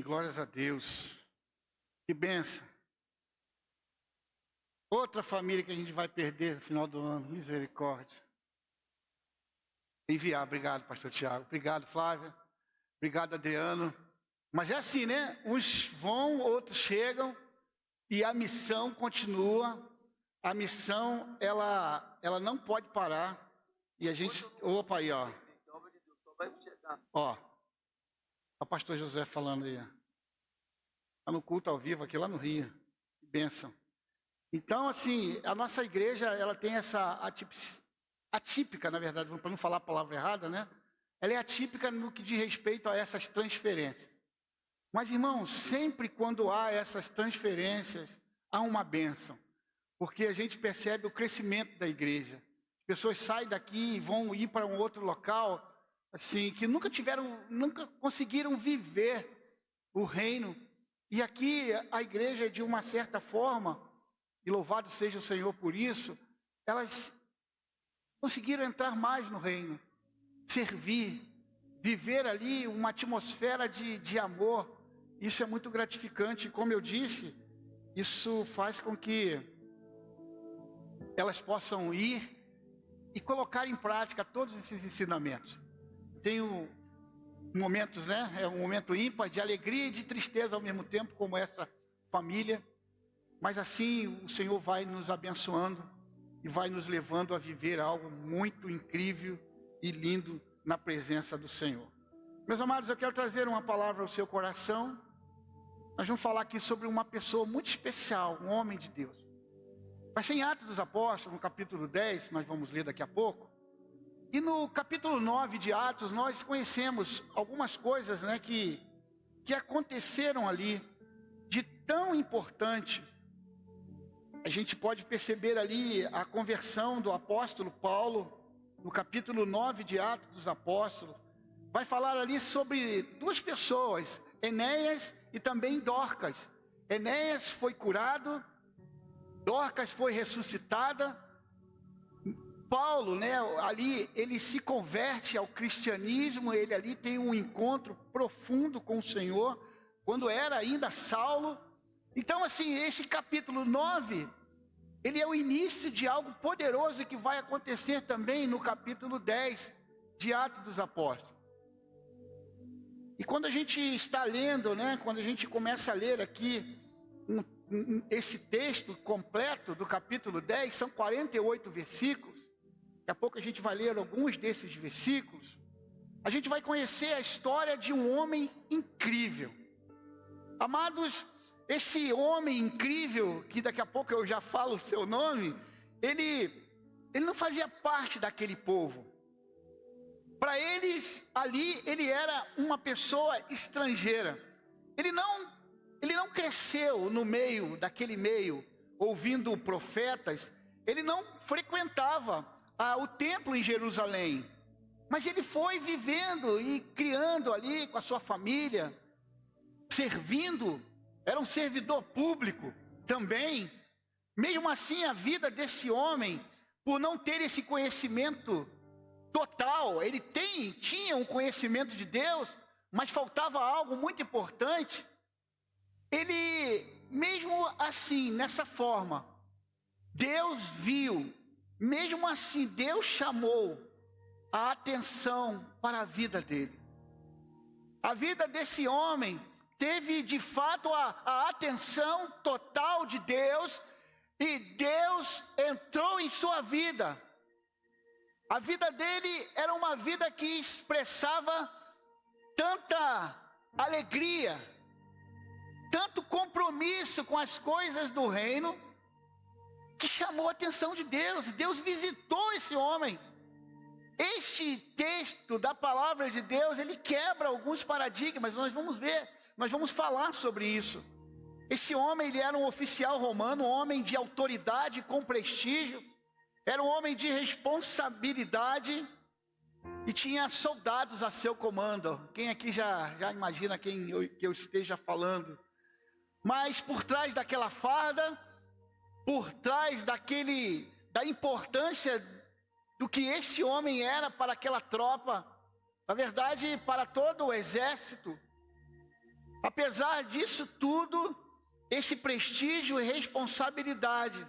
Glórias a Deus. Que bênção. Outra família que a gente vai perder no final do ano. Misericórdia. Enviar. Obrigado, pastor Tiago. Obrigado, Flávia. Obrigado, Adriano. Mas é assim, né? Uns vão, outros chegam. E a missão continua. A missão, ela não pode parar. E a gente... Opa, aí, ó. Ó. O pastor José falando aí. Está no culto ao vivo aqui lá no Rio. Que bênção. Então, assim, a nossa igreja, ela tem essa atípica, na verdade, para não falar a palavra errada, né? Ela é atípica no que diz respeito a essas transferências. Mas, irmãos, sempre quando há essas transferências, há uma bênção. Porque a gente percebe o crescimento da igreja. As pessoas saem daqui e vão ir para um outro local, assim, que nunca conseguiram viver o reino. E aqui a igreja, de uma certa forma, e louvado seja o Senhor por isso, elas conseguiram entrar mais no reino, servir, viver ali uma atmosfera de amor. Isso é muito gratificante. Como eu disse, isso faz com que elas possam ir e colocar em prática todos esses ensinamentos. Tenho momentos, né? É um momento ímpar de alegria e de tristeza ao mesmo tempo, como essa família. Mas assim o Senhor vai nos abençoando e vai nos levando a viver algo muito incrível e lindo na presença do Senhor. Meus amados, eu quero trazer uma palavra ao seu coração. Nós vamos falar aqui sobre uma pessoa muito especial, um homem de Deus. Vai ser em Atos dos Apóstolos, no capítulo 10, nós vamos ler daqui a pouco. E no capítulo 9 de Atos, nós conhecemos algumas coisas, né, que aconteceram ali, de tão importante. A gente pode perceber ali a conversão do apóstolo Paulo, no capítulo 9 de Atos dos Apóstolos. Vai falar ali sobre duas pessoas, Enéas e também Dorcas. Enéas foi curado, Dorcas foi ressuscitada. Paulo, né, ali ele se converte ao cristianismo, ele ali tem um encontro profundo com o Senhor, quando era ainda Saulo. Então, assim, esse capítulo 9, ele é o início de algo poderoso que vai acontecer também no capítulo 10 de Atos dos Apóstolos. E quando a gente está lendo, né, quando a gente começa a ler aqui esse texto completo do capítulo 10, são 48 versículos. Daqui a pouco a gente vai ler alguns desses versículos. A gente vai conhecer a história de um homem incrível. Amados, esse homem incrível, que daqui a pouco eu já falo o seu nome, ele não fazia parte daquele povo. Para eles, ali, ele era uma pessoa estrangeira. Ele não cresceu no meio daquele meio, ouvindo profetas. Ele não frequentava o templo em Jerusalém, mas ele foi vivendo e criando ali com a sua família, servindo, era um servidor público também. Mesmo assim, a vida desse homem, por não ter esse conhecimento total, ele tinha um conhecimento de Deus, mas faltava algo muito importante. Ele, mesmo assim, nessa forma, Deus viu. Mesmo assim, Deus chamou a atenção para a vida dele. A vida desse homem teve de fato a atenção total de Deus, e Deus entrou em sua vida. A vida dele era uma vida que expressava tanta alegria, tanto compromisso com as coisas do reino, que chamou a atenção de Deus. Deus visitou esse homem. Este texto da palavra de Deus, ele quebra alguns paradigmas. Nós vamos ver, nós vamos falar sobre isso. Esse homem, ele era um oficial romano, um homem de autoridade com prestígio, era um homem de responsabilidade e tinha soldados a seu comando. Quem aqui já imagina que eu esteja falando? Mas por trás daquela farda, por trás da importância do que esse homem era para aquela tropa, na verdade, para todo o exército, Apesar disso tudo, esse prestígio e responsabilidade,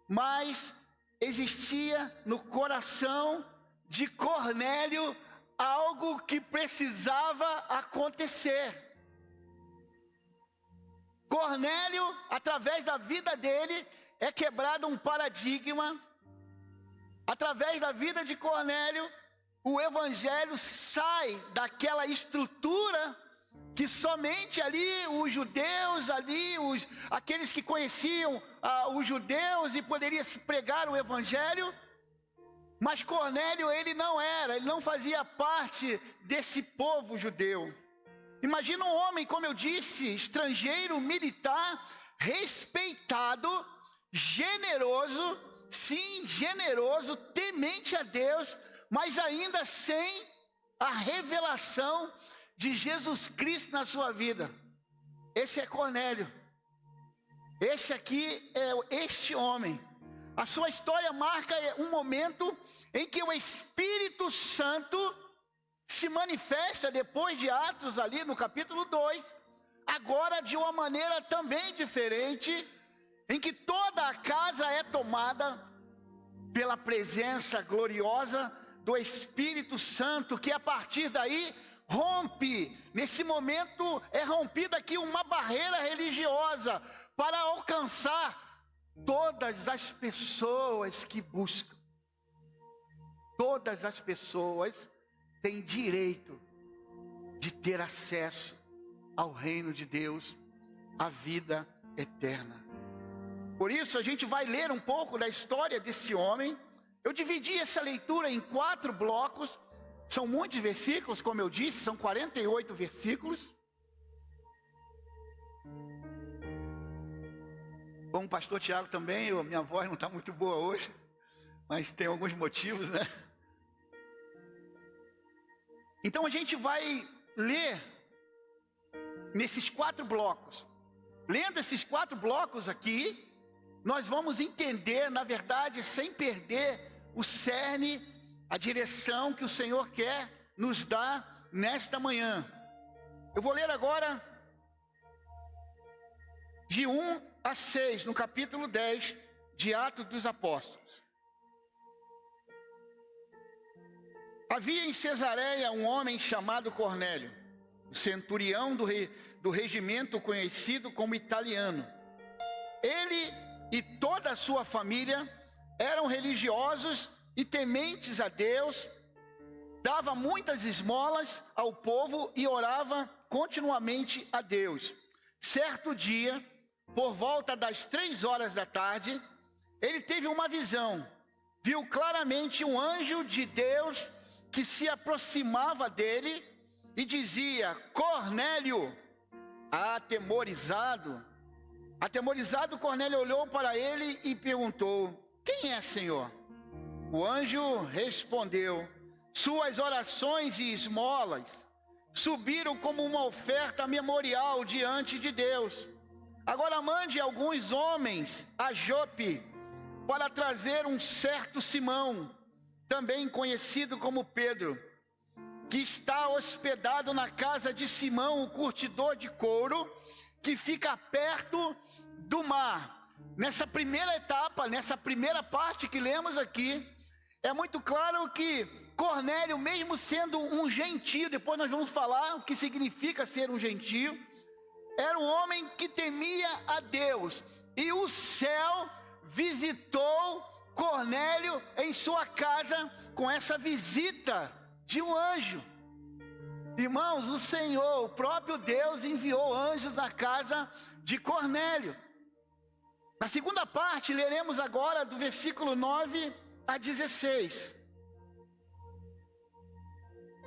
mas existia no coração de Cornélio algo que precisava acontecer. Cornélio, através da vida dele, é quebrado um paradigma. Através da vida de Cornélio, o evangelho sai daquela estrutura que somente ali os judeus, aqueles que conheciam os judeus e poderiam pregar o evangelho. Mas Cornélio, ele não fazia parte desse povo judeu. Imagina um homem, como eu disse, estrangeiro, militar, respeitado, generoso, sim, generoso, temente a Deus, mas ainda sem a revelação de Jesus Cristo na sua vida. Esse é Cornélio. Esse aqui é este homem. A sua história marca um momento em que o Espírito Santo se manifesta depois de Atos, ali no capítulo 2, agora de uma maneira também diferente, em que toda a casa é tomada pela presença gloriosa do Espírito Santo, que a partir daí rompe, nesse momento é rompida aqui uma barreira religiosa, para alcançar todas as pessoas que buscam. Todas as pessoas têm direito de ter acesso ao reino de Deus, à vida eterna. Por isso a gente vai ler um pouco da história desse homem. Eu dividi essa leitura em 4 blocos. São muitos versículos, como eu disse, são 48 versículos. Como o pastor Tiago também, minha voz não está muito boa hoje, mas tem alguns motivos, né? Então a gente vai ler nesses 4 blocos. Lendo esses 4 blocos aqui, nós vamos entender, na verdade, sem perder o cerne, a direção que o Senhor quer nos dar nesta manhã. Eu vou ler agora de 1 a 6, no capítulo 10 de Atos dos Apóstolos. Havia em Cesareia um homem chamado Cornélio, o centurião do regimento conhecido como italiano. Ele e toda a sua família eram religiosos e tementes a Deus, dava muitas esmolas ao povo e orava continuamente a Deus. Certo dia, por volta das 3 horas da tarde, ele teve uma visão. Viu claramente um anjo de Deus que se aproximava dele e dizia: Cornélio. Atemorizado, Cornélio olhou para ele e perguntou: quem é, Senhor? O anjo respondeu: suas orações e esmolas subiram como uma oferta memorial diante de Deus. Agora mande alguns homens a Jope para trazer um certo Simão, também conhecido como Pedro, que está hospedado na casa de Simão, o curtidor de couro, que fica perto do mar. Nessa primeira etapa, nessa primeira parte que lemos aqui, é muito claro que Cornélio, mesmo sendo um gentio, depois nós vamos falar o que significa ser um gentio, era um homem que temia a Deus, e o céu visitou Cornélio em sua casa com essa visita de um anjo. Irmãos, o Senhor, o próprio Deus, enviou anjos na casa de Cornélio. Na segunda parte, leremos agora do versículo 9 a 16.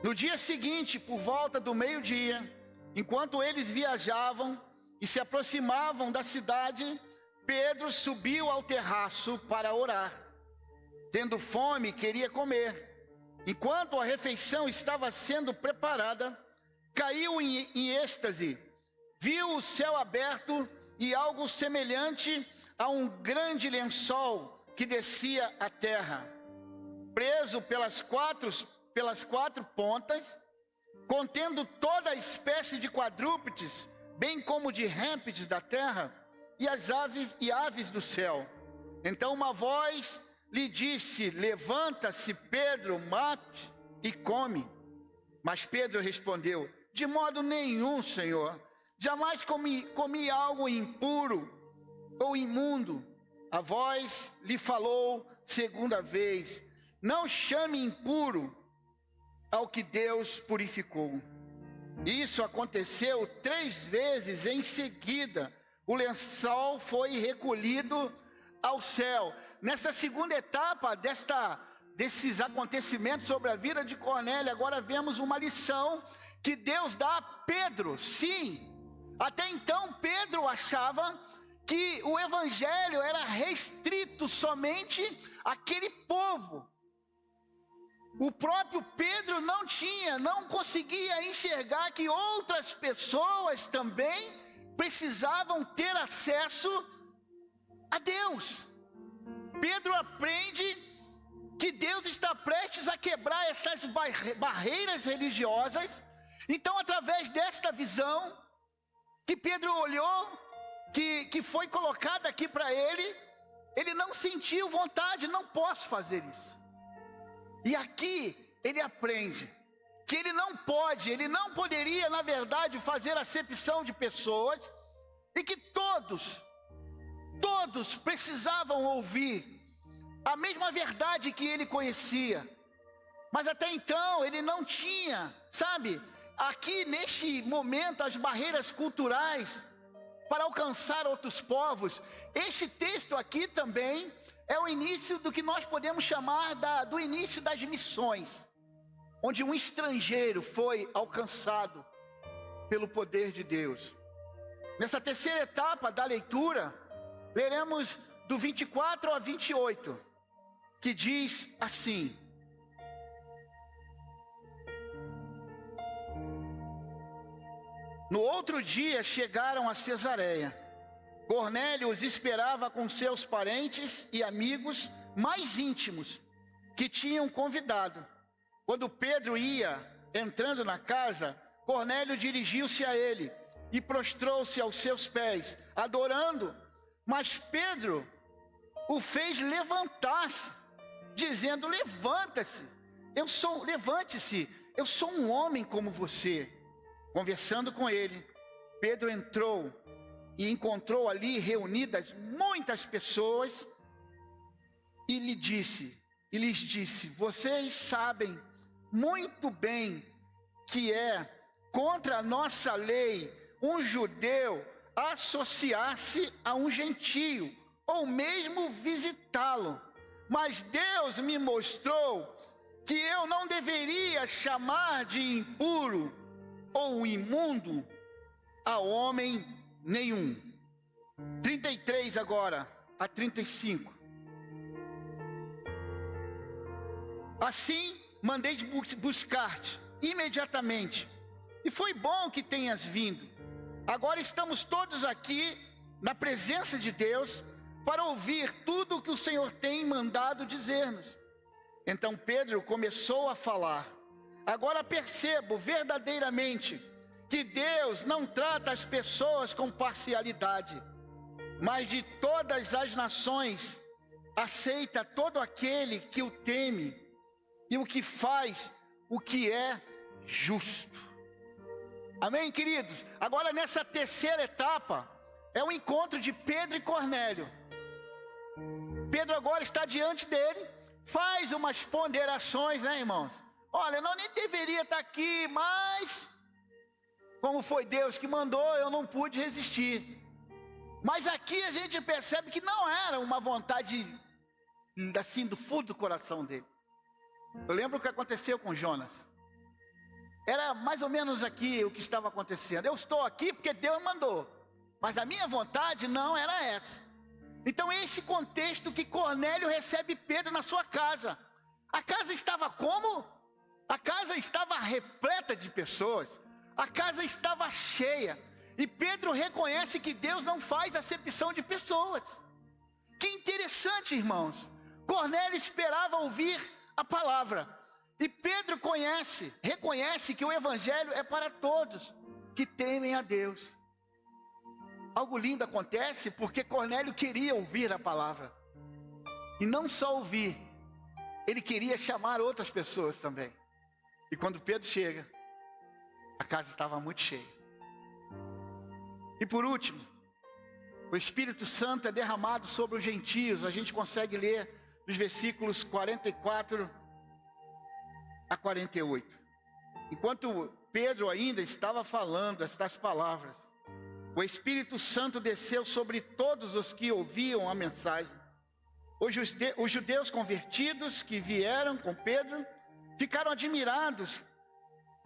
No dia seguinte, por volta do meio-dia, enquanto eles viajavam e se aproximavam da cidade, Pedro subiu ao terraço para orar. Tendo fome, queria comer. Enquanto a refeição estava sendo preparada, caiu em êxtase. Viu o céu aberto e algo semelhante a um grande lençol que descia à terra. Preso pelas quatro pontas, contendo toda espécie de quadrúpedes, bem como de répteis da terra, e as aves do céu. Então uma voz lhe disse: levanta-se, Pedro, mate e come. Mas Pedro respondeu: de modo nenhum, Senhor, jamais comi algo impuro ou imundo. A voz lhe falou segunda vez: não chame impuro ao que Deus purificou. Isso aconteceu 3 vezes em seguida. O lençol foi recolhido ao céu. Nessa segunda etapa desses acontecimentos sobre a vida de Cornélio, agora vemos uma lição que Deus dá a Pedro. Sim, até então Pedro achava que o evangelho era restrito somente àquele povo. O próprio Pedro não conseguia enxergar que outras pessoas também precisavam ter acesso a Deus. Pedro aprende que Deus está prestes a quebrar essas barreiras religiosas. Então, através desta visão que Pedro olhou, que foi colocada aqui para ele não sentiu vontade: não posso fazer isso. E aqui ele aprende que ele não poderia, na verdade, fazer acepção de pessoas, e que todos precisavam ouvir a mesma verdade que ele conhecia. Mas até então ele não tinha, aqui neste momento, as barreiras culturais para alcançar outros povos. Esse texto aqui também é o início do que nós podemos chamar do início das missões, onde um estrangeiro foi alcançado pelo poder de Deus. Nessa terceira etapa da leitura, leremos do 24 a 28, que diz assim: no outro dia chegaram a Cesareia. Cornélio os esperava com seus parentes e amigos mais íntimos, que tinham convidado. Quando Pedro ia entrando na casa, Cornélio dirigiu-se a ele e prostrou-se aos seus pés, adorando. Mas Pedro o fez levantar-se, dizendo: levante-se, eu sou um homem como você. Conversando com ele, Pedro entrou e encontrou ali reunidas muitas pessoas, e lhes disse: vocês sabem muito bem que é contra a nossa lei um judeu associar-se a um gentio, ou mesmo visitá-lo. Mas Deus me mostrou que eu não deveria chamar de impuro ou imundo a homem nenhum. 33 agora a 35. Assim mandei buscar-te imediatamente, e foi bom que tenhas vindo. Agora estamos todos aqui na presença de Deus para ouvir tudo o que o Senhor tem mandado dizer-nos. Então Pedro começou a falar: agora percebo verdadeiramente que Deus não trata as pessoas com parcialidade, mas de todas as nações aceita todo aquele que o teme e o que faz o que é justo. Amém, queridos? Agora, nessa terceira etapa, é o encontro de Pedro e Cornélio. Pedro agora está diante dele, faz umas ponderações, né, irmãos? Olha, eu nem deveria estar aqui, mas como foi Deus que mandou, eu não pude resistir. Mas aqui a gente percebe que não era uma vontade assim do fundo do coração dele. Eu lembro o que aconteceu com Jonas. Era mais ou menos aqui o que estava acontecendo. Eu estou aqui porque Deus mandou, mas a minha vontade não era essa. Então é esse contexto que Cornélio recebe Pedro na sua casa. A casa estava como? A casa estava repleta de pessoas. A casa estava cheia. E Pedro reconhece que Deus não faz acepção de pessoas. Que interessante, irmãos. Cornélio esperava ouvir a palavra. E Pedro reconhece que o evangelho é para todos que temem a Deus. Algo lindo acontece porque Cornélio queria ouvir a palavra. E não só ouvir, ele queria chamar outras pessoas também. E quando Pedro chega, a casa estava muito cheia. E por último, o Espírito Santo é derramado sobre os gentios. A gente consegue ler dos versículos 44 a 48. Enquanto Pedro ainda estava falando estas palavras, o Espírito Santo desceu sobre todos os que ouviam a mensagem. Os judeus convertidos que vieram com Pedro ficaram admirados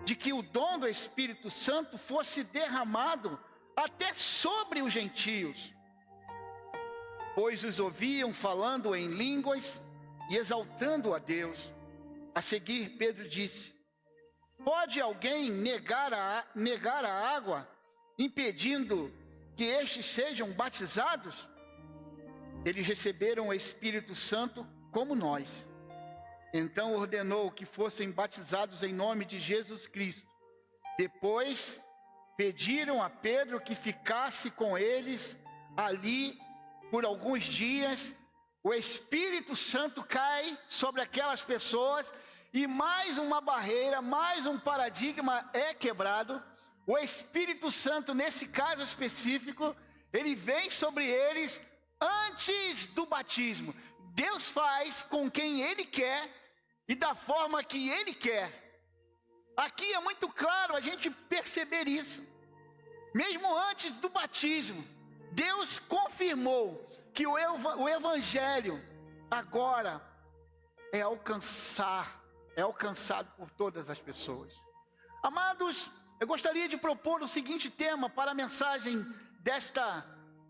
de que o dom do Espírito Santo fosse derramado até sobre os gentios, pois os ouviam falando em línguas e exaltando a Deus. A seguir, Pedro disse: pode alguém negar a água, impedindo que estes sejam batizados? Eles receberam o Espírito Santo como nós. Então ordenou que fossem batizados em nome de Jesus Cristo. Depois pediram a Pedro que ficasse com eles ali por alguns dias. O Espírito Santo cai sobre aquelas pessoas e mais uma barreira, mais um paradigma é quebrado. O Espírito Santo, nesse caso específico, ele vem sobre eles antes do batismo. Deus faz com quem Ele quer e da forma que Ele quer. Aqui é muito claro a gente perceber isso. Mesmo antes do batismo, Deus confirmou que o Evangelho agora é alcançado por todas as pessoas. Amados, eu gostaria de propor o seguinte tema para a mensagem desta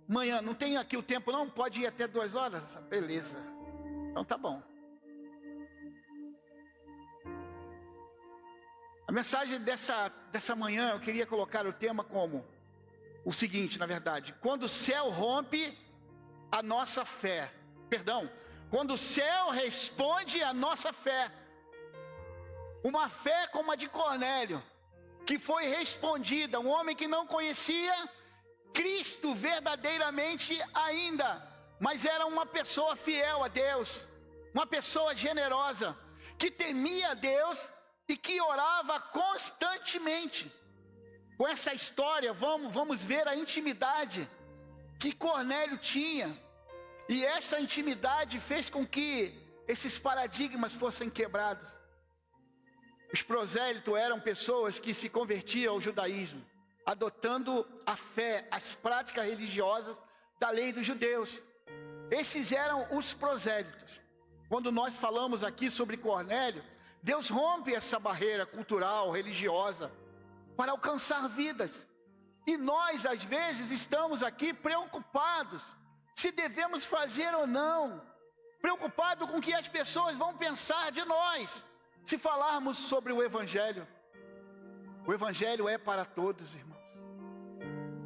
manhã. Não tem aqui o tempo não? Pode ir até 2 horas? Beleza. Então tá bom. A mensagem dessa manhã eu queria colocar o tema como o seguinte, na verdade: quando o céu rompe a nossa fé. Quando o céu responde a nossa fé. Uma fé como a de Cornélio, que foi respondida, um homem que não conhecia Cristo verdadeiramente ainda, mas era uma pessoa fiel a Deus, uma pessoa generosa, que temia a Deus e que orava constantemente. Com essa história, vamos ver a intimidade que Cornélio tinha, e essa intimidade fez com que esses paradigmas fossem quebrados. Os prosélitos eram pessoas que se convertiam ao judaísmo, adotando a fé, as práticas religiosas da lei dos judeus. Esses eram os prosélitos. Quando nós falamos aqui sobre Cornélio, Deus rompe essa barreira cultural, religiosa, para alcançar vidas. E nós, às vezes, estamos aqui preocupados se devemos fazer ou não, preocupados com o que as pessoas vão pensar de nós, se falarmos sobre o Evangelho. O Evangelho é para todos, irmãos.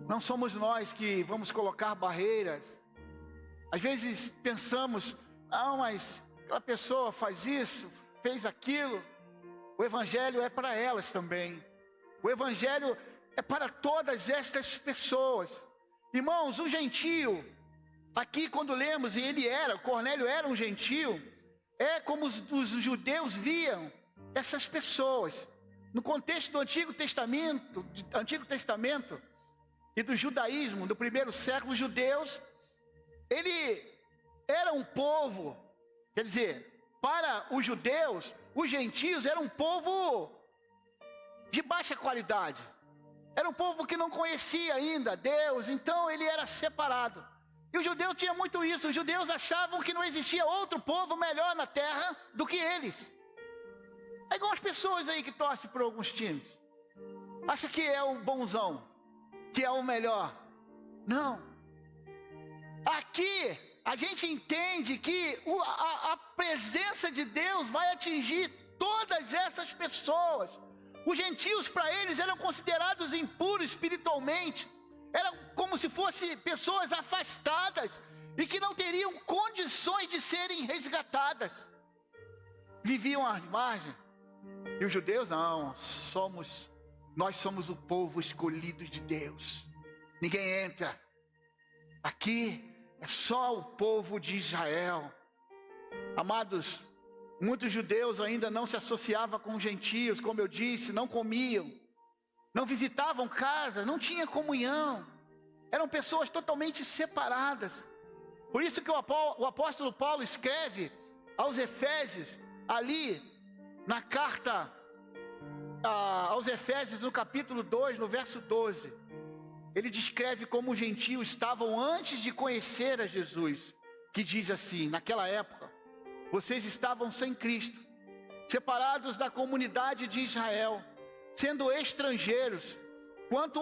Não somos nós que vamos colocar barreiras. Às vezes pensamos: mas aquela pessoa faz isso, fez aquilo. O Evangelho é para elas também. O Evangelho é para todas estas pessoas. Irmãos, o gentio, aqui quando lemos, Cornélio era um gentio, é como os judeus viam essas pessoas. No contexto do Antigo Testamento e do judaísmo, do primeiro século, os judeus, ele era um povo, quer dizer, para os judeus, os gentios eram um povo de baixa qualidade. Era um povo que não conhecia ainda Deus, então ele era separado. E os judeus tinham muito isso. Os judeus achavam que não existia outro povo melhor na terra do que eles. É igual as pessoas aí que torcem por alguns times. Acha que é o bonzão, que é o melhor. Não. Aqui a gente entende que a presença de Deus vai atingir todas essas pessoas. Os gentios, para eles, eram considerados impuros espiritualmente. Eram como se fossem pessoas afastadas e que não teriam condições de serem resgatadas. Viviam às margens, E os judeus não, nós somos o povo escolhido de Deus. Ninguém entra. Aqui é só o povo de Israel. Amados, muitos judeus ainda não se associavam com gentios, como eu disse, não comiam, não visitavam casas, não tinha comunhão. Eram pessoas totalmente separadas. Por isso que o apóstolo Paulo escreve aos Efésios, ali na carta aos Efésios, no capítulo 2, no verso 12. Ele descreve como os gentios estavam antes de conhecer a Jesus, que diz assim: naquela época, vocês estavam sem Cristo, separados da comunidade de Israel, sendo estrangeiros, quanto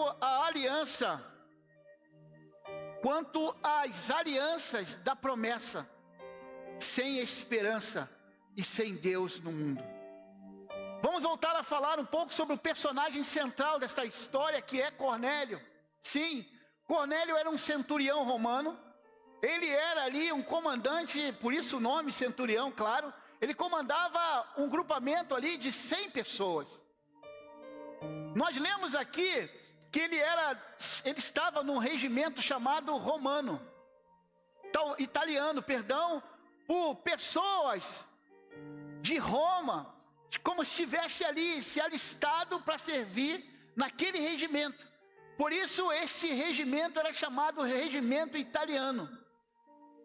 às alianças da promessa, sem esperança e sem Deus no mundo. Vamos voltar a falar um pouco sobre o personagem central dessa história, que é Cornélio. Sim, Cornélio era um centurião romano. Ele era ali um comandante, por isso o nome centurião, claro. Ele comandava um grupamento ali de 100 pessoas. Nós lemos aqui que ele estava num regimento chamado italiano, por pessoas de Roma, como se estivesse ali se alistado para servir naquele regimento. Por isso esse regimento era chamado regimento italiano.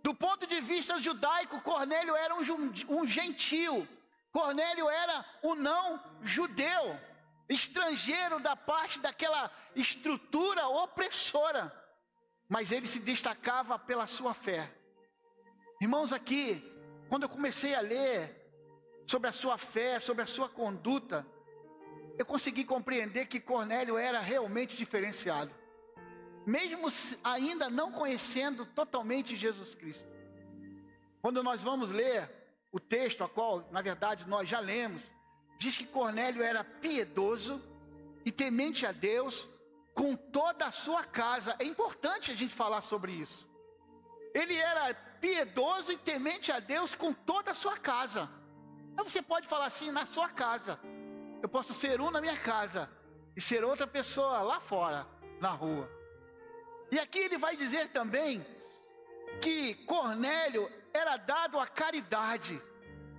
Do ponto de vista judaico, Cornélio era um gentio. Cornélio era um não judeu, estrangeiro da parte daquela estrutura opressora. Mas ele se destacava pela sua fé. Irmãos, aqui, quando eu comecei a ler sobre a sua fé, sobre a sua conduta, eu consegui compreender que Cornélio era realmente diferenciado, mesmo ainda não conhecendo totalmente Jesus Cristo. Quando nós vamos ler o texto, a qual, na verdade, nós já lemos, diz que Cornélio era piedoso e temente a Deus com toda a sua casa. É importante a gente falar sobre isso. Ele era piedoso e temente a Deus com toda a sua casa. Então você pode falar assim, na sua casa. Eu posso ser um na minha casa e ser outra pessoa lá fora, na rua. E aqui ele vai dizer também que Cornélio era dado à caridade.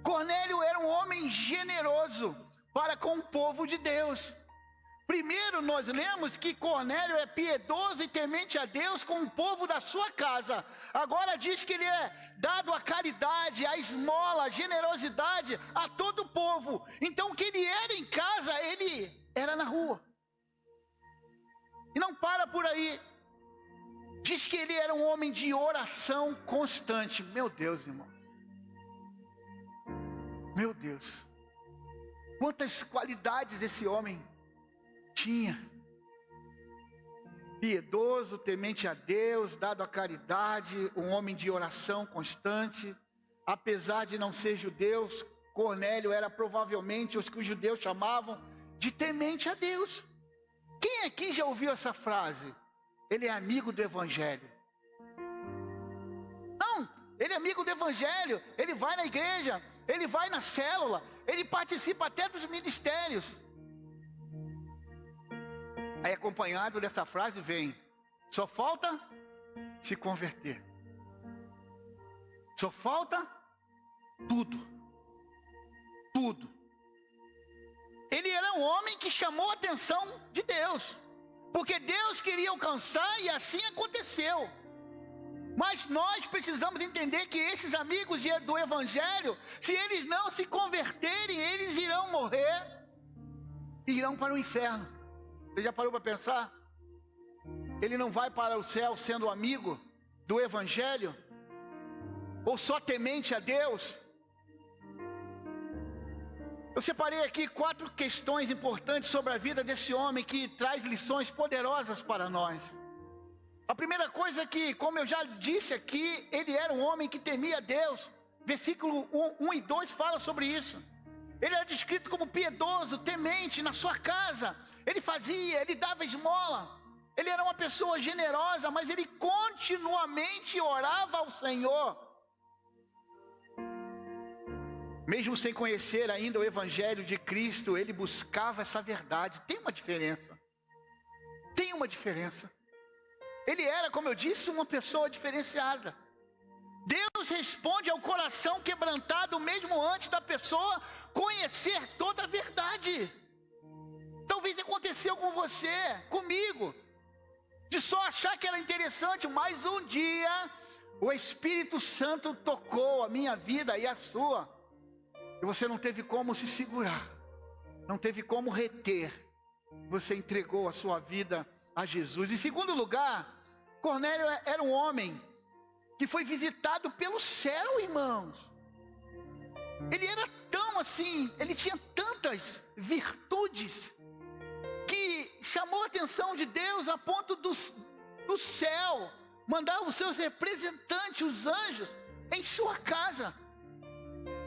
Cornélio era um homem generoso para com o povo de Deus. Primeiro nós lemos que Cornélio é piedoso e temente a Deus com o povo da sua casa. Agora diz que ele é dado à caridade, à esmola, à generosidade a todo o povo. Então o que ele era em casa, ele era na rua. E não para por aí. Diz que ele era um homem de oração constante. Meu Deus, irmão. Meu Deus. Quantas qualidades esse homem tinha. Piedoso, temente a Deus, dado à caridade, um homem de oração constante. Apesar de não ser judeu, Cornélio era provavelmente os que os judeus chamavam de temente a Deus. Quem aqui já ouviu essa frase? Ele é amigo do Evangelho. Não, ele é amigo do Evangelho. Ele vai na igreja, ele vai na célula, ele participa até dos ministérios. Aí acompanhado dessa frase vem: só falta se converter. Só falta tudo. Tudo. Ele era um homem que chamou a atenção de Deus, porque Deus queria alcançar e assim aconteceu. Mas nós precisamos entender que esses amigos do Evangelho, se eles não se converterem, eles irão morrer e irão para o inferno. Você já parou para pensar? Ele não vai para o céu sendo amigo do Evangelho? Ou só temente a Deus? Eu separei aqui 4 questões importantes sobre a vida desse homem que traz lições poderosas para nós. A primeira coisa é que, como eu já disse aqui, ele era um homem que temia Deus. Versículo 1 e 2 fala sobre isso. Ele era descrito como piedoso, temente na sua casa. Ele dava esmola. Ele era uma pessoa generosa, mas ele continuamente orava ao Senhor. Mesmo sem conhecer ainda o Evangelho de Cristo, ele buscava essa verdade. Tem uma diferença. Tem uma diferença. Ele era, como eu disse, uma pessoa diferenciada. Deus responde ao coração quebrantado mesmo antes da pessoa conhecer toda a verdade. Talvez aconteceu com você, comigo, de só achar que era interessante, mas um dia o Espírito Santo tocou a minha vida e a sua, e você não teve como se segurar, não teve como reter, você entregou a sua vida a Jesus. Em segundo lugar, Cornélio era um homem que foi visitado pelo céu, irmãos. Ele era tão assim, ele tinha tantas virtudes, que chamou a atenção de Deus a ponto do céu mandar os seus representantes, os anjos, em sua casa.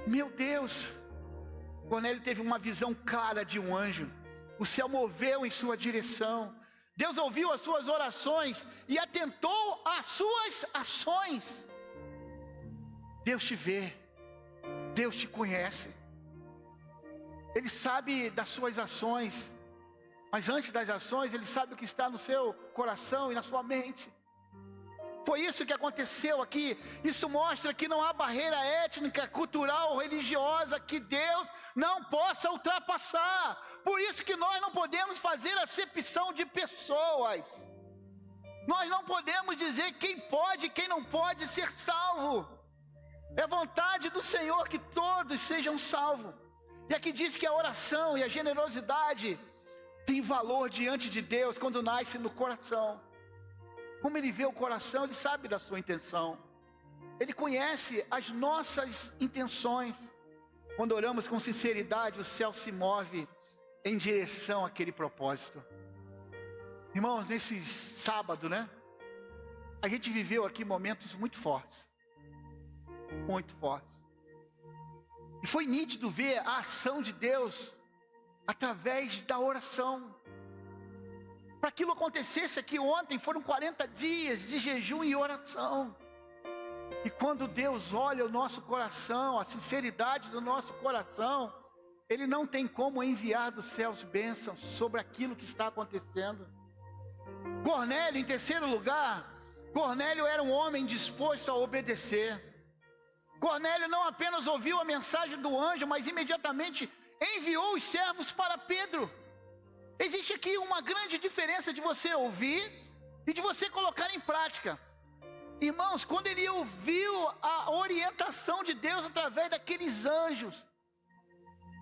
Meu Deus, Cornélio teve uma visão clara de um anjo. O céu moveu em sua direção. Deus ouviu as suas orações e atentou às suas ações. Deus te vê, Deus te conhece, Ele sabe das suas ações, mas antes das ações, Ele sabe o que está no seu coração e na sua mente. Foi isso que aconteceu aqui. Isso mostra que não há barreira étnica, cultural ou religiosa que Deus não possa ultrapassar. Por isso que nós não podemos fazer acepção de pessoas. Nós não podemos dizer quem pode e quem não pode ser salvo. É vontade do Senhor que todos sejam salvos. E aqui diz que a oração e a generosidade tem valor diante de Deus quando nasce no coração. Como Ele vê o coração, Ele sabe da sua intenção. Ele conhece as nossas intenções. Quando oramos com sinceridade, o céu se move em direção àquele propósito. Irmãos, nesse sábado, a gente viveu aqui momentos muito fortes. Muito fortes. E foi nítido ver a ação de Deus através da oração. Para aquilo acontecesse aqui ontem, foram 40 dias de jejum e oração. E quando Deus olha o nosso coração, a sinceridade do nosso coração, Ele não tem como enviar dos céus bênçãos sobre aquilo que está acontecendo. Cornélio, em terceiro lugar, Cornélio era um homem disposto a obedecer. Cornélio não apenas ouviu a mensagem do anjo, mas imediatamente enviou os servos para Pedro. Existe aqui uma grande diferença de você ouvir e de você colocar em prática. Irmãos, quando ele ouviu a orientação de Deus através daqueles anjos,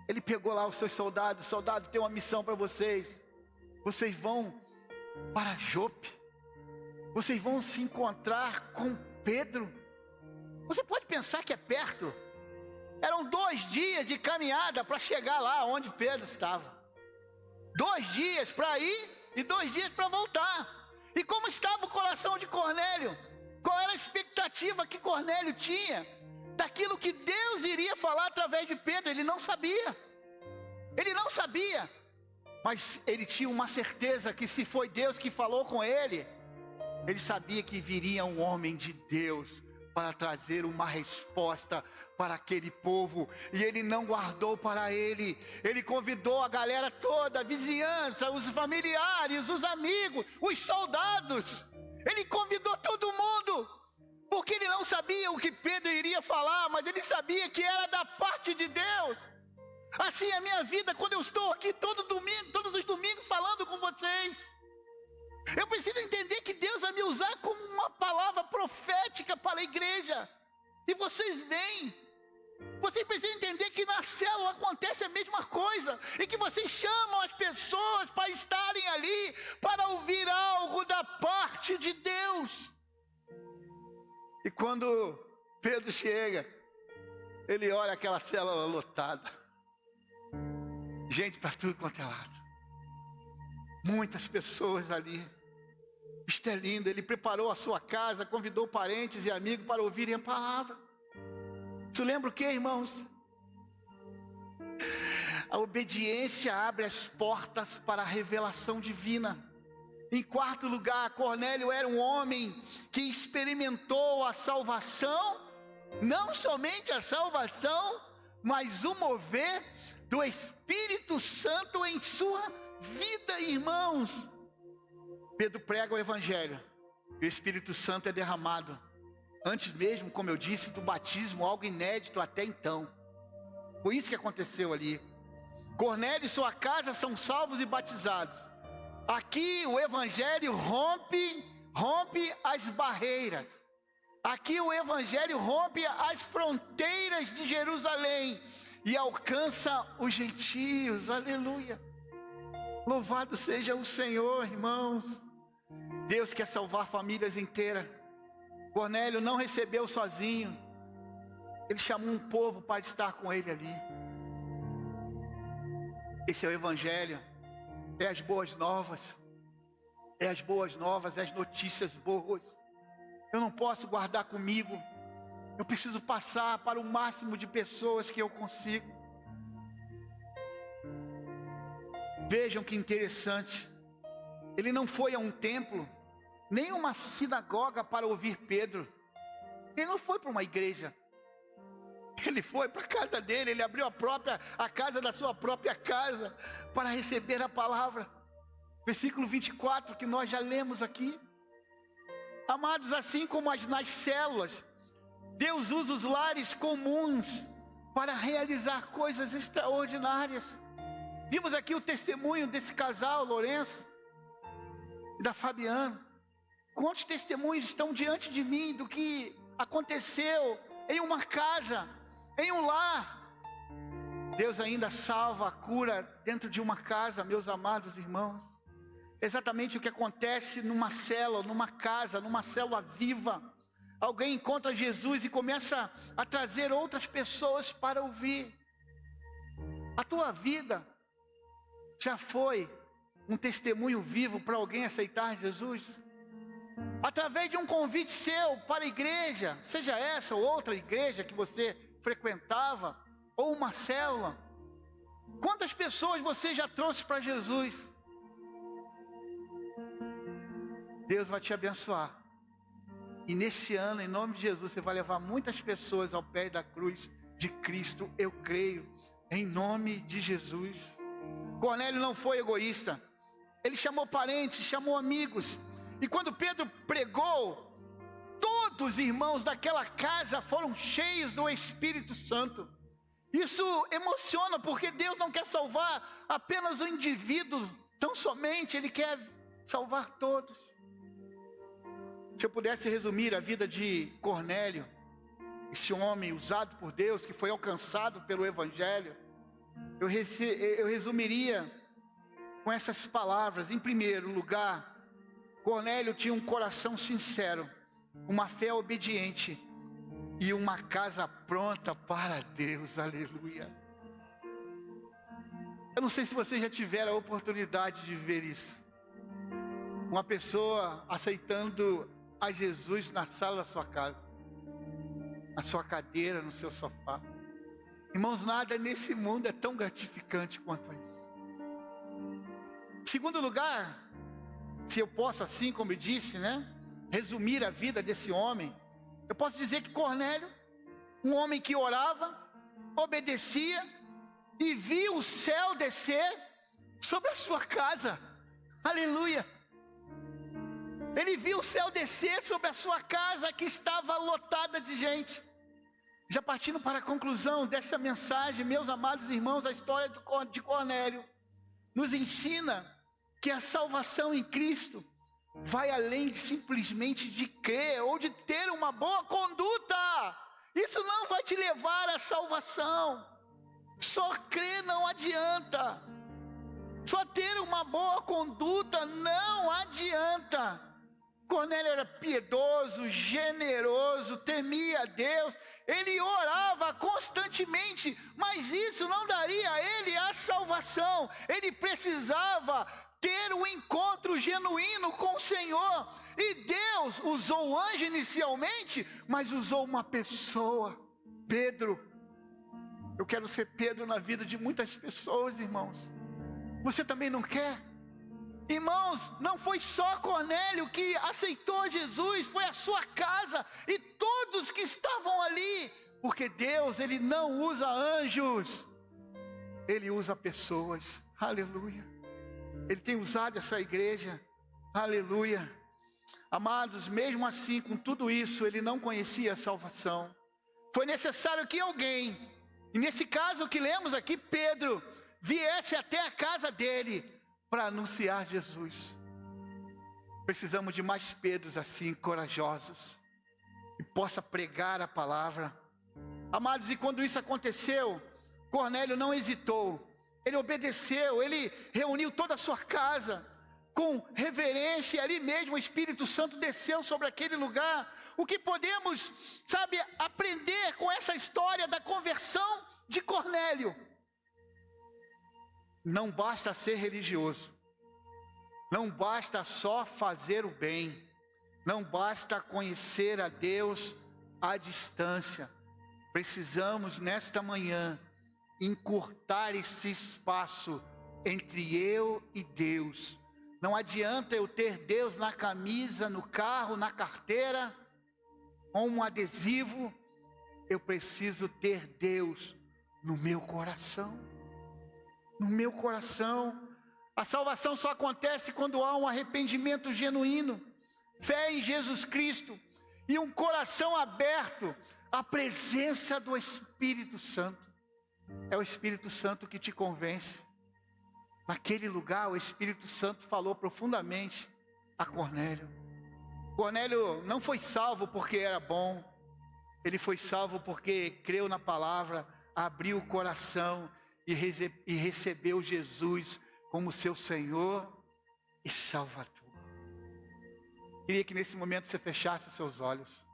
ele pegou lá os seus soldados. Soldado, tem uma missão para vocês. Vocês vão para Jope. Vocês vão se encontrar com Pedro. Você pode pensar que é perto. Eram 2 dias de caminhada para chegar lá onde Pedro estava. 2 dias para ir e 2 dias para voltar. E como estava o coração de Cornélio? Qual era a expectativa que Cornélio tinha daquilo que Deus iria falar através de Pedro? Ele não sabia. Ele não sabia. Mas ele tinha uma certeza que se foi Deus que falou com ele, ele sabia que viria um homem de Deus para trazer uma resposta para aquele povo. E ele não guardou para ele. Ele convidou a galera toda, a vizinhança, os familiares, os amigos, os soldados. Ele convidou todo mundo, porque ele não sabia o que Pedro iria falar, mas ele sabia que era da parte de Deus. Assim é a minha vida quando eu estou aqui todo domingo, todos os domingos falando com vocês. Eu preciso entender que Deus vai me usar como uma palavra profética para a igreja. E vocês vêm. Vocês precisam entender que na célula acontece a mesma coisa. E que vocês chamam as pessoas para estarem ali, para ouvir algo da parte de Deus. E quando Pedro chega, ele olha aquela célula lotada. Gente para tudo quanto é lado. Muitas pessoas ali. Isto é lindo. Ele preparou a sua casa, convidou parentes e amigos para ouvirem a palavra. Isso lembra o que, irmãos? A obediência abre as portas para a revelação divina. Em quarto lugar, Cornélio era um homem que experimentou a salvação, não somente a salvação, mas o mover do Espírito Santo em sua vida, irmãos. Pedro prega o Evangelho, e o Espírito Santo é derramado, antes mesmo, como eu disse, do batismo, algo inédito até então. Foi isso que aconteceu ali. Cornélio e sua casa são salvos e batizados. Aqui o Evangelho rompe as barreiras. Aqui o Evangelho rompe as fronteiras de Jerusalém e alcança os gentios. Aleluia. Louvado seja o Senhor, irmãos. Deus quer salvar famílias inteiras. Cornélio não recebeu sozinho. Ele chamou um povo para estar com ele ali. Esse é o Evangelho. É as boas novas. É as boas novas, é as notícias boas. Eu não posso guardar comigo. Eu preciso passar para o máximo de pessoas que eu consigo. Vejam que interessante. Ele não foi a um templo, nem uma sinagoga para ouvir Pedro. Ele não foi para uma igreja. Ele foi para a casa dele, ele abriu a casa da sua própria casa para receber a palavra. Versículo 24, que nós já lemos aqui. Amados, assim como nas células, Deus usa os lares comuns para realizar coisas extraordinárias. Vimos aqui o testemunho desse casal, Lourenço e da Fabiana. Quantos testemunhos estão diante de mim do que aconteceu em uma casa, em um lar? Deus ainda salva, cura dentro de uma casa, meus amados irmãos. Exatamente o que acontece numa célula, numa casa, numa célula viva. Alguém encontra Jesus e começa a trazer outras pessoas para ouvir. A tua vida já foi um testemunho vivo para alguém aceitar Jesus? Através de um convite seu para a igreja, seja essa ou outra igreja que você frequentava, ou uma célula. Quantas pessoas você já trouxe para Jesus? Deus vai te abençoar. E nesse ano, em nome de Jesus, você vai levar muitas pessoas ao pé da cruz de Cristo, eu creio, em nome de Jesus. Cornélio não foi egoísta. Ele chamou parentes, chamou amigos. E quando Pedro pregou, todos os irmãos daquela casa foram cheios do Espírito Santo. Isso emociona, porque Deus não quer salvar apenas o indivíduo tão somente, Ele quer salvar todos. Se eu pudesse resumir a vida de Cornélio, esse homem usado por Deus, que foi alcançado pelo Evangelho, eu resumiria com essas palavras. Em primeiro lugar, Cornélio tinha um coração sincero, uma fé obediente e uma casa pronta para Deus. Aleluia. Eu não sei se vocês já tiveram a oportunidade de ver isso. Uma pessoa aceitando a Jesus na sala da sua casa, na sua cadeira, no seu sofá. Irmãos, nada nesse mundo é tão gratificante quanto isso. Em segundo lugar, se eu posso assim, como eu disse, resumir a vida desse homem, eu posso dizer que Cornélio, um homem que orava, obedecia e via o céu descer sobre a sua casa. Aleluia. Ele viu o céu descer sobre a sua casa, que estava lotada de gente. Já partindo para a conclusão dessa mensagem, meus amados irmãos, a história de Cornélio nos ensina que a salvação em Cristo vai além de simplesmente de crer ou de ter uma boa conduta. Isso não vai te levar à salvação. Só crer não adianta. Só ter uma boa conduta não adianta. Cornélio era piedoso, generoso, temia a Deus, ele orava constantemente, mas isso não daria a ele a salvação. Ele precisava ter um encontro genuíno com o Senhor, e Deus usou o anjo inicialmente, mas usou uma pessoa, Pedro. Eu quero ser Pedro na vida de muitas pessoas, irmãos. Você também não quer? Irmãos, não foi só Cornélio que aceitou Jesus, foi a sua casa, e todos que estavam ali Porque Deus, Ele não usa anjos, Ele usa pessoas. Aleluia. Ele tem usado essa igreja. Aleluia. Amados, mesmo assim, com tudo isso, ele não conhecia a salvação. Foi necessário que alguém, e nesse caso que lemos aqui, Pedro, viesse até a casa dele para anunciar Jesus. Precisamos de mais Pedros assim, corajosos, que possa pregar a palavra. Amados, e quando isso aconteceu, Cornélio não hesitou. Ele obedeceu, ele reuniu toda a sua casa com reverência, e ali mesmo o Espírito Santo desceu sobre aquele lugar. O que podemos, aprender com essa história da conversão de Cornélio? Não basta ser religioso, não basta só fazer o bem, não basta conhecer a Deus à distância. Precisamos nesta manhã encurtar esse espaço entre eu e Deus. Não adianta eu ter Deus na camisa, no carro, na carteira, com um adesivo. Eu preciso ter Deus no meu coração. No meu coração. A salvação só acontece quando há um arrependimento genuíno, fé em Jesus Cristo e um coração aberto à presença do Espírito Santo. É o Espírito Santo que te convence. Naquele lugar, o Espírito Santo falou profundamente a Cornélio. Cornélio não foi salvo porque era bom. Ele foi salvo porque creu na palavra, abriu o coração e recebeu Jesus como seu Senhor e Salvador. Queria que nesse momento você fechasse os seus olhos.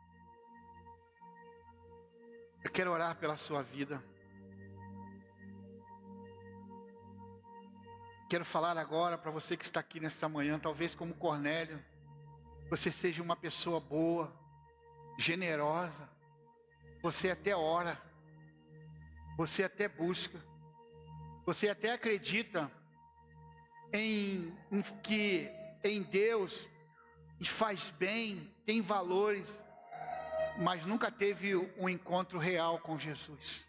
Eu quero orar pela sua vida. Quero falar agora para você que está aqui nesta manhã, talvez como Cornélio, você seja uma pessoa boa, generosa, você até ora, você até busca, você até acredita em Deus e faz bem, tem valores, mas nunca teve um encontro real com Jesus.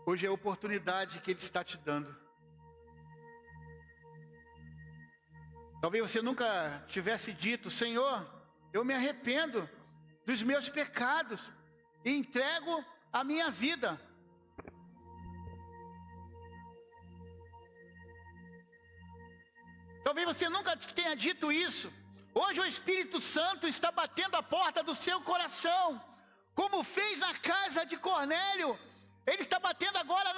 Hoje é a oportunidade que Ele está te dando. Talvez você nunca tivesse dito: Senhor, eu me arrependo dos meus pecados e entrego a minha vida. Talvez você nunca tenha dito isso. Hoje o Espírito Santo está batendo a porta do seu coração, como fez na casa de Cornélio. Ele está batendo agora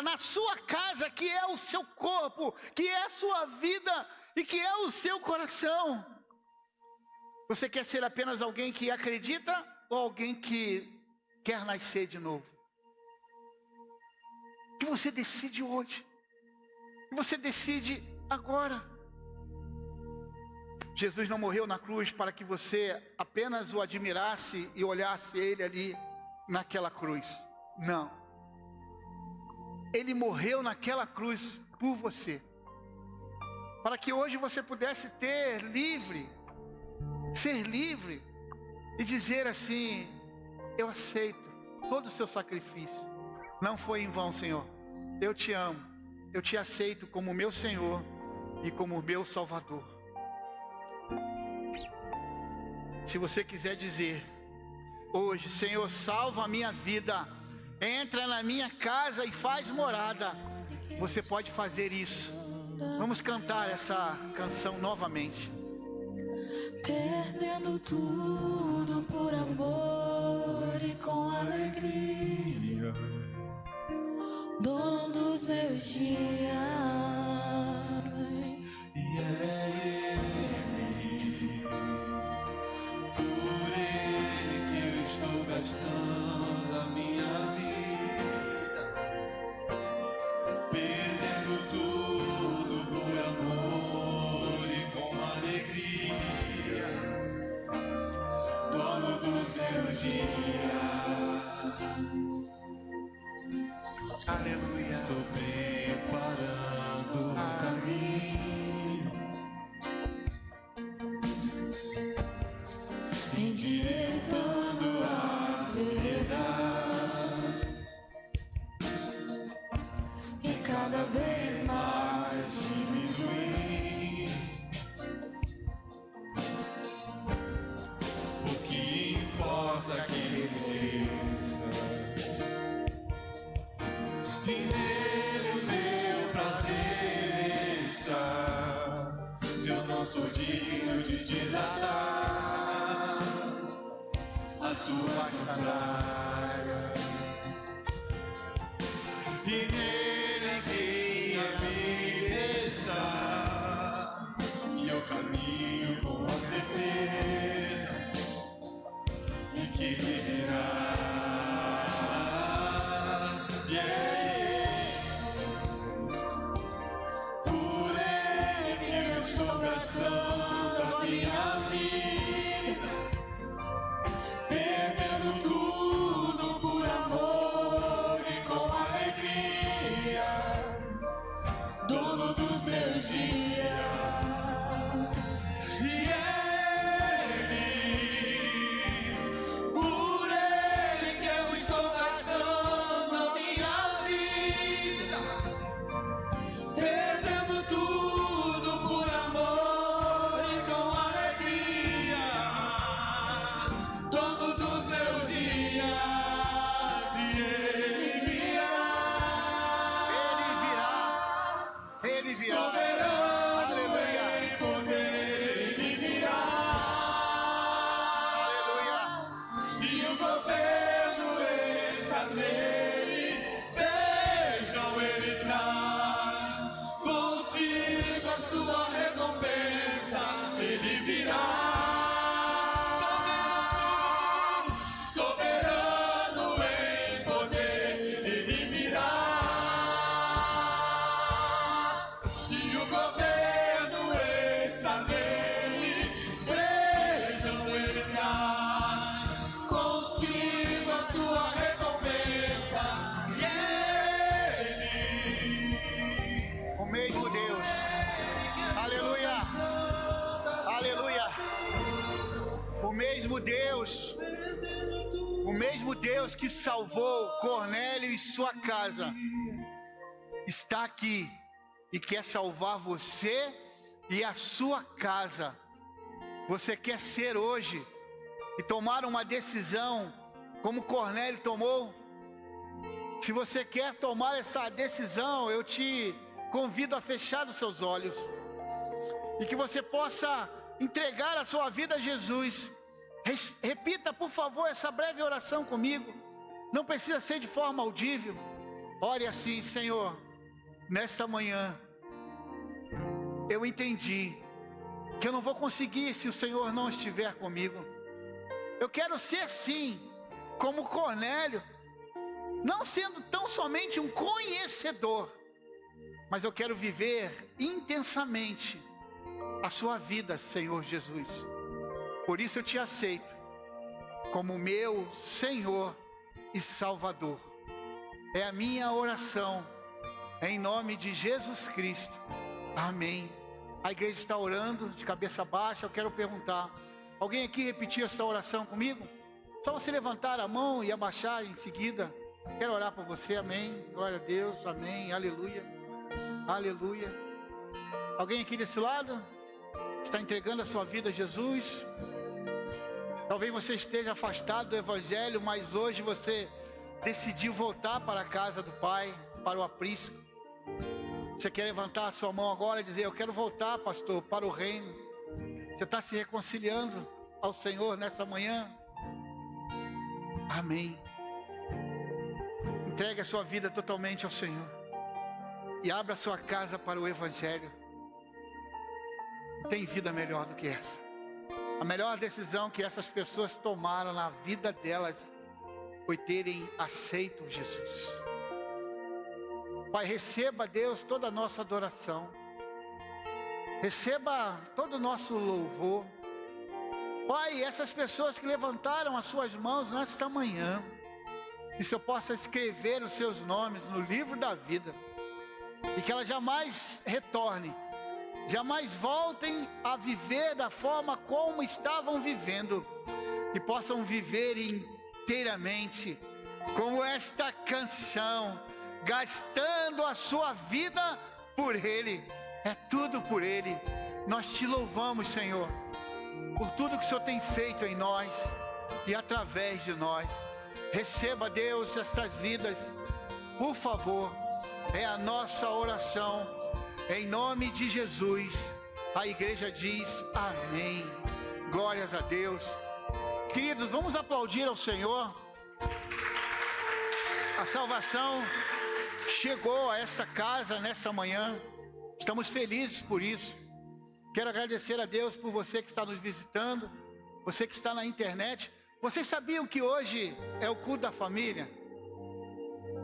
na sua casa, que é o seu corpo, que é a sua vida e que é o seu coração. Você quer ser apenas alguém que acredita ou alguém que quer nascer de novo? Que você decide hoje. Que você decide agora. Jesus não morreu na cruz para que você apenas o admirasse e olhasse Ele ali naquela cruz. Não. Ele morreu naquela cruz por você, para que hoje você pudesse ser livre e dizer assim: eu aceito todo o seu sacrifício. Não foi em vão, Senhor. Eu te amo, eu te aceito como meu Senhor e como meu Salvador. Se você quiser dizer hoje: Senhor, salva a minha vida, entra na minha casa e faz morada, você pode fazer isso. Vamos cantar essa canção novamente. Perdendo tudo por amor e com alegria, dono dos meus dias, e é Ele, por Ele que eu estou gastando a minha vida, perdendo tudo por amor e com alegria, dono dos meus dias. Aleluia. Estou preparando o caminho, endireitando as desatar as suas sandálias. E nele quem a vida está, e eu caminho com a certeza de que viverá. Por ele que eu estou gastando a minha vida, perdendo tudo por amor e com alegria, dono dos meus dias. E ele, por ele que eu estou gastando a minha vida, perdendo tudo por amor e com alegria, dono dos meus dias. E ele virá, Ele virá. soberano Aleluia. em poder, ele virá. Aleluia. E o governo está nele. Vejam, ele traz consigo a sua recompensa. Ele virá. Soberano em poder, ele virá. E o governo está nele. Vejam, ele traz consigo a sua recompensa. E ele, O mesmo Deus. Aleluia. Aleluia. O mesmo Deus. O mesmo Deus que salvou Cornélio e sua casa está aqui e quer salvar você e a sua casa. Você quer ser hoje e tomar uma decisão como Cornélio tomou? Se você quer tomar essa decisão, eu te convido a fechar os seus olhos e que você possa entregar a sua vida a Jesus. Repita, por favor, essa breve oração comigo. Não precisa ser de forma audível. Ore assim: Senhor, nesta manhã eu entendi que eu não vou conseguir se o Senhor não estiver comigo. Eu quero ser sim, como Cornélio, não sendo tão somente um conhecedor, mas eu quero viver intensamente a sua vida, Senhor Jesus. Por isso eu te aceito como meu Senhor e Salvador. É a minha oração, em nome de Jesus Cristo. Amém. A igreja está orando de cabeça baixa. Eu quero perguntar: alguém aqui repetiu essa oração comigo? Só você levantar a mão e abaixar em seguida. Quero orar por você. Amém. Glória a Deus. Amém. Aleluia. Aleluia. Alguém aqui desse lado está entregando a sua vida a Jesus? Talvez você esteja afastado do Evangelho, mas hoje você decidiu voltar para a casa do Pai, para o aprisco. Você quer levantar a sua mão agora e dizer: eu quero voltar, pastor, para o reino. Você está se reconciliando ao Senhor nessa manhã? Amém. Entregue a sua vida totalmente ao Senhor e abra a sua casa para o Evangelho. Tem vida melhor do que essa. A melhor decisão que essas pessoas tomaram na vida delas foi terem aceito Jesus. Pai, receba, Deus, toda a nossa adoração. Receba todo o nosso louvor. Pai, essas pessoas que levantaram as suas mãos nesta manhã, que o Senhor possa escrever os seus nomes no livro da vida, e que elas jamais retornem, jamais voltem a viver da forma como estavam vivendo, e possam viver inteiramente, como esta canção, gastando a sua vida por Ele. É tudo por Ele. Nós te louvamos, Senhor, por tudo que o Senhor tem feito em nós e através de nós. Receba, Deus, estas vidas, por favor. É a nossa oração, em nome de Jesus. A igreja diz amém. Glórias a Deus. Queridos, vamos aplaudir ao Senhor. A salvação chegou a esta casa nessa manhã. Estamos felizes por isso. Quero agradecer a Deus por você que está nos visitando, você que está na internet. Vocês sabiam que hoje é o culto da família?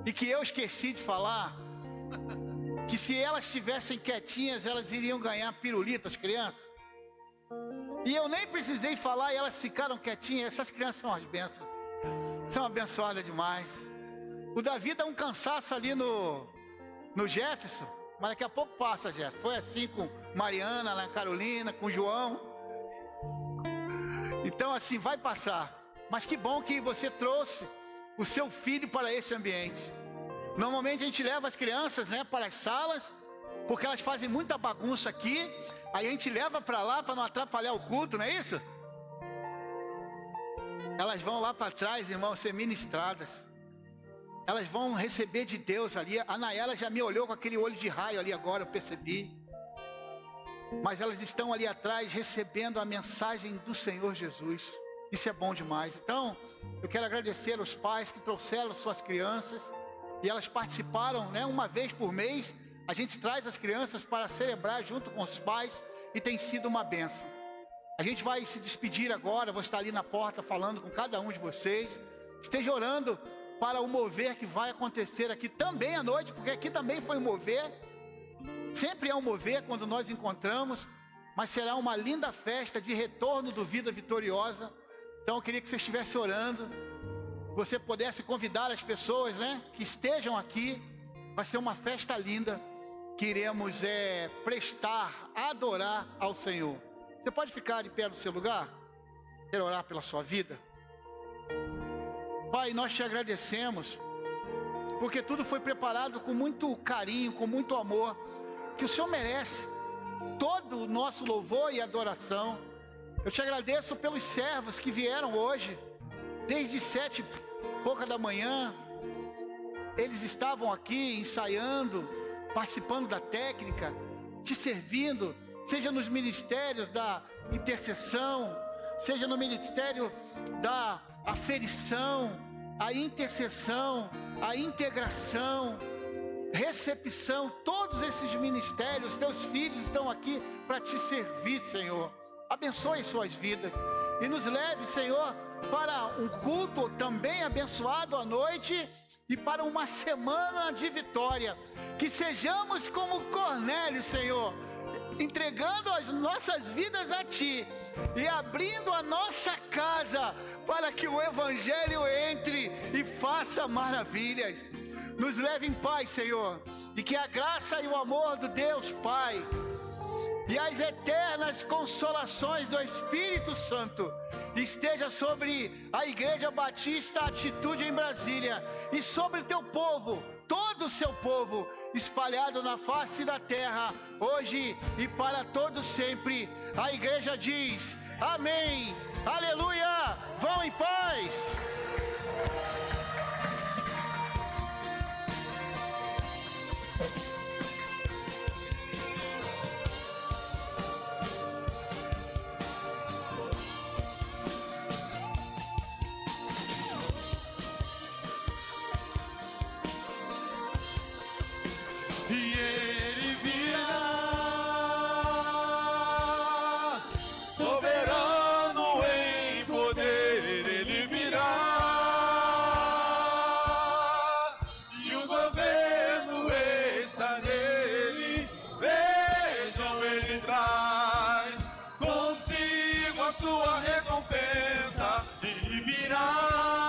E que eu esqueci de falar que se elas estivessem quietinhas, elas iriam ganhar pirulito, as crianças. E eu nem precisei falar e elas ficaram quietinhas. Essas crianças são as bênçãos. São abençoadas demais. O Davi dá um cansaço ali no Jefferson, mas daqui a pouco passa, Jefferson. Foi assim com Mariana, na Carolina, com João. Então assim, vai passar. Mas que bom que você trouxe o seu filho para esse ambiente. Normalmente a gente leva as crianças, né, para as salas, porque elas fazem muita bagunça aqui. Aí a gente leva para lá para não atrapalhar o culto, não é isso? Elas vão lá para trás, irmão, ser ministradas. Elas vão receber de Deus ali. A Nayela já me olhou com aquele olho de raio ali agora, eu percebi. Mas elas estão ali atrás recebendo a mensagem do Senhor Jesus. Isso é bom demais. Então, eu quero agradecer aos pais que trouxeram suas crianças. E elas participaram, né, uma vez por mês. A gente traz as crianças para celebrar junto com os pais. E tem sido uma bênção. A gente vai se despedir agora. Vou estar ali na porta falando com cada um de vocês. Esteja orando para o mover que vai acontecer aqui também à noite. Porque aqui também foi um mover. Sempre é um mover quando nós encontramos. Mas será uma linda festa de retorno do Vida Vitoriosa. Então eu queria que você estivesse orando. Você pudesse convidar as pessoas, né, que estejam aqui. Vai ser uma festa linda que iremos prestar, adorar ao Senhor. Você pode ficar de pé no seu lugar? Quero orar pela sua vida. Pai, nós te agradecemos, porque tudo foi preparado com muito carinho, com muito amor, que o Senhor merece todo o nosso louvor e adoração. Eu te agradeço pelos servos que vieram hoje, desde 7h da manhã. Eles estavam aqui ensaiando, participando da técnica, te servindo, seja nos ministérios da intercessão, seja no ministério da aferição, a intercessão, a integração, recepção. Todos esses ministérios, teus filhos estão aqui para te servir, Senhor. Abençoe suas vidas e nos leve, Senhor, para um culto também abençoado à noite e para uma semana de vitória. Que sejamos como Cornélio, Senhor, entregando as nossas vidas a Ti e abrindo a nossa casa para que o Evangelho entre e faça maravilhas. Nos leve em paz, Senhor, e que a graça e o amor do Deus Pai e as eternas consolações do Espírito Santo esteja sobre a Igreja Batista Atitude em Brasília e sobre o teu povo, todo o seu povo espalhado na face da terra, hoje e para todos sempre. A igreja diz amém, aleluia, vão em paz. E ele virá, soberano em poder, ele virá, e o governo está nele. Vejam, ele traz consigo a sua recompensa, ele virá.